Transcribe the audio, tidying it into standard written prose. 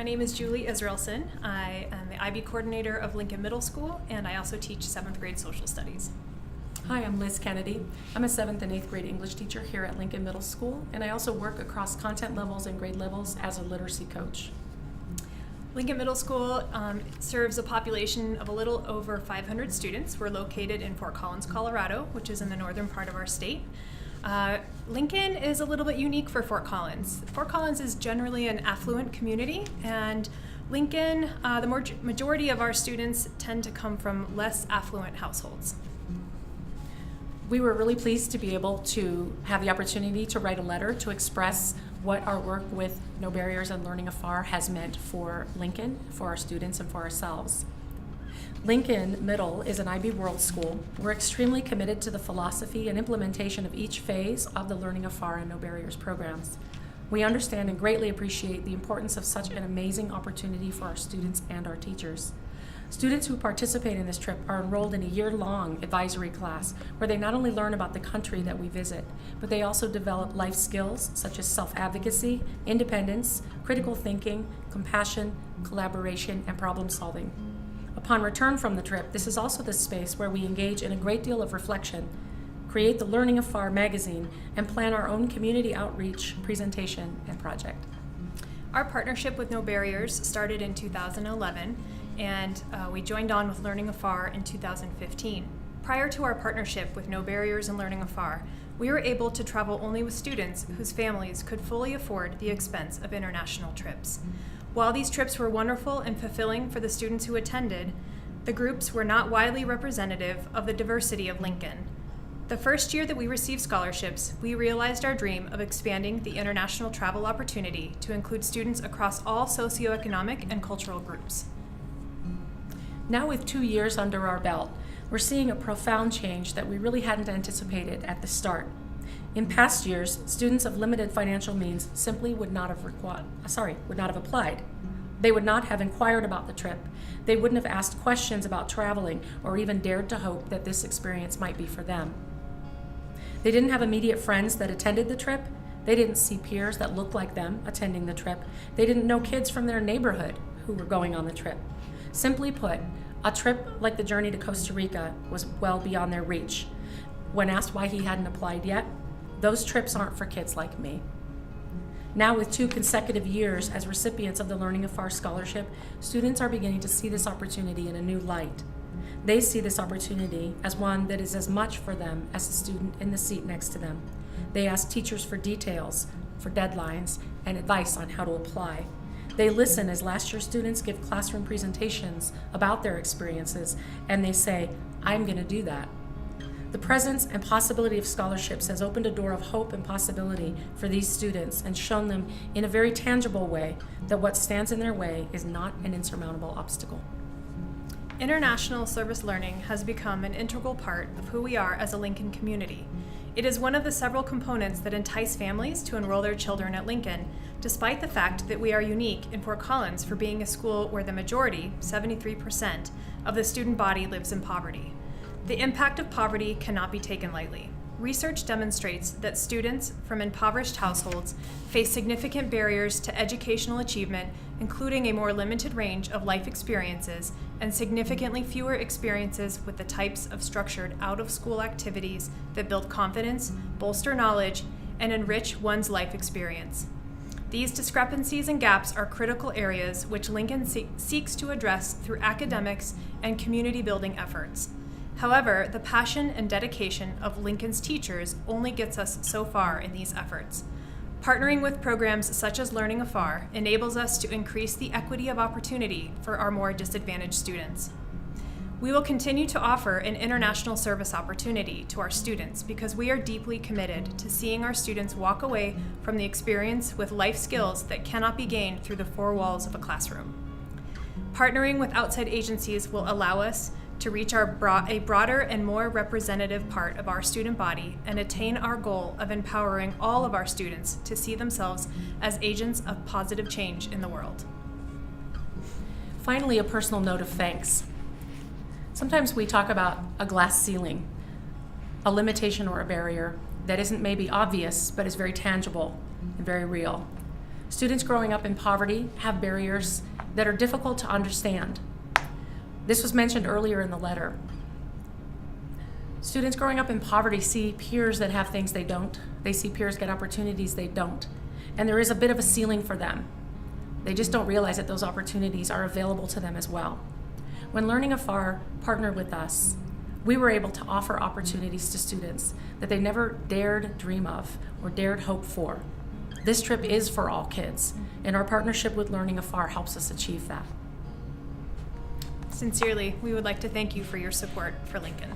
My name is Julie Israelson. I am the IB coordinator of Lincoln Middle School, and I also teach 7th grade social studies. Hi, I'm Liz Kennedy. I'm a 7th and 8th grade English teacher here at Lincoln Middle School, and I also work across content levels and grade levels as a literacy coach. Lincoln Middle School serves a population of a little over 500 students. We're located in Fort Collins, Colorado, which is in the northern part of our state. Lincoln is a little bit unique for Fort Collins. Fort Collins is generally an affluent community, and Lincoln, the majority of our students tend to come from less affluent households. We were really pleased to be able to have the opportunity to write a letter to express what our work with No Barriers and Learning AFAR has meant for Lincoln, for our students, and for ourselves. Lincoln Middle is an IB World School. We're extremely committed to the philosophy and implementation of each phase of the Learning AFAR and No Barriers programs. We understand and greatly appreciate the importance of such an amazing opportunity for our students and our teachers. Students who participate in this trip are enrolled in a year-long advisory class where they not only learn about the country that we visit, but they also develop life skills such as self-advocacy, independence, critical thinking, compassion, collaboration, and problem solving. Upon return from the trip, this is also the space where we engage in a great deal of reflection, create the Learning AFAR magazine, and plan our own community outreach, presentation, and project. Our partnership with No Barriers started in 2011, and we joined on with Learning AFAR in 2015. Prior to our partnership with No Barriers and Learning AFAR, we were able to travel only with students whose families could fully afford the expense of international trips. While these trips were wonderful and fulfilling for the students who attended, the groups were not widely representative of the diversity of Lincoln. The first year that we received scholarships, we realized our dream of expanding the international travel opportunity to include students across all socioeconomic and cultural groups. Now with 2 years under our belt, we're seeing a profound change that we really hadn't anticipated at the start. In past years, students of limited financial means simply would not have applied. They would not have inquired about the trip. They wouldn't have asked questions about traveling or even dared to hope that this experience might be for them. They didn't have immediate friends that attended the trip. They didn't see peers that looked like them attending the trip. They didn't know kids from their neighborhood who were going on the trip. Simply put, a trip like the journey to Costa Rica was well beyond their reach. When asked why he hadn't applied yet, those trips aren't for kids like me. Now with 2 consecutive years as recipients of the Learning AFAR scholarship, students are beginning to see this opportunity in a new light. They see this opportunity as one that is as much for them as the student in the seat next to them. They ask teachers for details, for deadlines, and advice on how to apply. They listen as last year students give classroom presentations about their experiences, and they say, "I'm going to do that." The presence and possibility of scholarships has opened a door of hope and possibility for these students and shown them in a very tangible way that what stands in their way is not an insurmountable obstacle. International service learning has become an integral part of who we are as a Lincoln community. It is one of the several components that entice families to enroll their children at Lincoln, despite the fact that we are unique in Fort Collins for being a school where the majority, 73%, of the student body lives in poverty. The impact of poverty cannot be taken lightly. Research demonstrates that students from impoverished households face significant barriers to educational achievement, including a more limited range of life experiences and significantly fewer experiences with the types of structured out-of-school activities that build confidence, bolster knowledge, and enrich one's life experience. These discrepancies and gaps are critical areas which Lincoln seeks to address through academics and community-building efforts. However, the passion and dedication of Lincoln's teachers only gets us so far in these efforts. Partnering with programs such as Learning AFAR enables us to increase the equity of opportunity for our more disadvantaged students. We will continue to offer an international service opportunity to our students because we are deeply committed to seeing our students walk away from the experience with life skills that cannot be gained through the 4 walls of a classroom. Partnering with outside agencies will allow us to reach a broader and more representative part of our student body and attain our goal of empowering all of our students to see themselves as agents of positive change in the world. Finally, a personal note of thanks. Sometimes we talk about a glass ceiling, a limitation or a barrier that isn't maybe obvious, but is very tangible and very real. Students growing up in poverty have barriers that are difficult to understand. This was mentioned earlier in the letter. Students growing up in poverty see peers that have things they don't. They see peers get opportunities they don't. And there is a bit of a ceiling for them. They just don't realize that those opportunities are available to them as well. When Learning AFAR partnered with us, we were able to offer opportunities to students that they never dared dream of or dared hope for. This trip is for all kids, and our partnership with Learning AFAR helps us achieve that. Sincerely, we would like to thank you for your support for Lincoln.